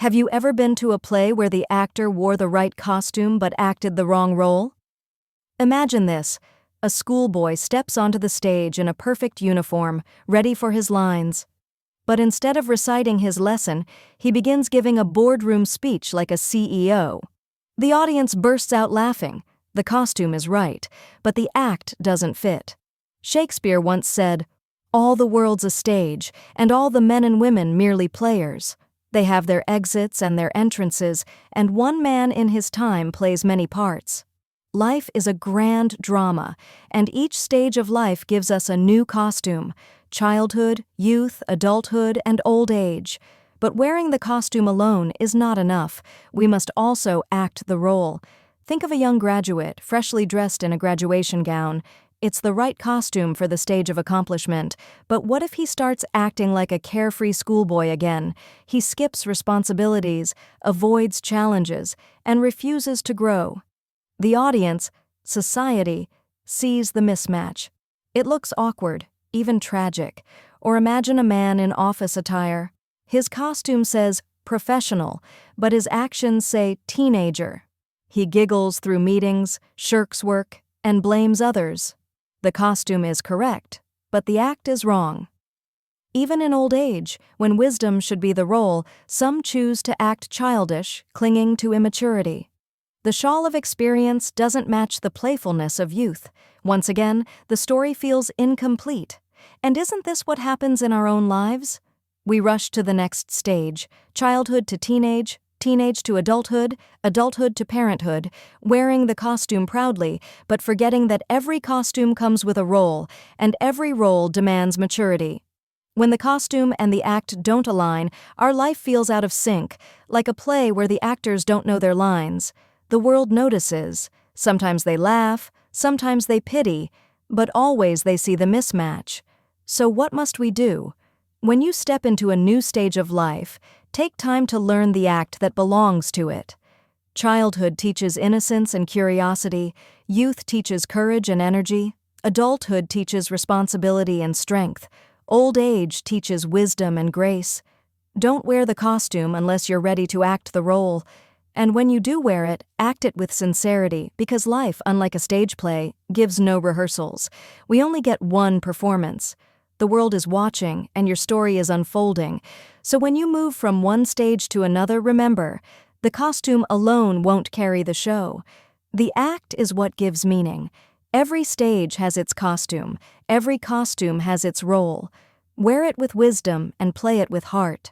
Have you ever been to a play where the actor wore the right costume but acted the wrong role? Imagine this. A schoolboy steps onto the stage in a perfect uniform, ready for his lines. But instead of reciting his lesson, he begins giving a boardroom speech like a CEO. The audience bursts out laughing. The costume is right, but the act doesn't fit. Shakespeare once said, "All the world's a stage, and all the men and women merely players. They have their exits and their entrances, and one man in his time plays many parts." Life is a grand drama, and each stage of life gives us a new costume: childhood, youth, adulthood, and old age. But wearing the costume alone is not enough. We must also act the role. Think of a young graduate, freshly dressed in a graduation gown. It's the right costume for the stage of accomplishment, but what if he starts acting like a carefree schoolboy again? He skips responsibilities, avoids challenges, and refuses to grow. The audience, society, sees the mismatch. It looks awkward, even tragic. Or imagine a man in office attire. His costume says professional, but his actions say teenager. He giggles through meetings, shirks work, and blames others. The costume is correct, but the act is wrong. Even in old age, when wisdom should be the role, some choose to act childish, clinging to immaturity. The shawl of experience doesn't match the playfulness of youth. Once again, the story feels incomplete. And isn't this what happens in our own lives? We rush to the next stage, childhood to teenage, teenage to adulthood, adulthood to parenthood, wearing the costume proudly, but forgetting that every costume comes with a role, and every role demands maturity. When the costume and the act don't align, our life feels out of sync, like a play where the actors don't know their lines. The world notices. Sometimes they laugh, sometimes they pity, but always they see the mismatch. So what must we do? When you step into a new stage of life, take time to learn the act that belongs to it. Childhood teaches innocence and curiosity, youth teaches courage and energy, adulthood teaches responsibility and strength, old age teaches wisdom and grace. Don't wear the costume unless you're ready to act the role. And when you do wear it, act it with sincerity, because life, unlike a stage play, gives no rehearsals. We only get one performance. The world is watching, and your story is unfolding. So when you move from one stage to another, remember, the costume alone won't carry the show. The act is what gives meaning. Every stage has its costume. Every costume has its role. Wear it with wisdom and play it with heart.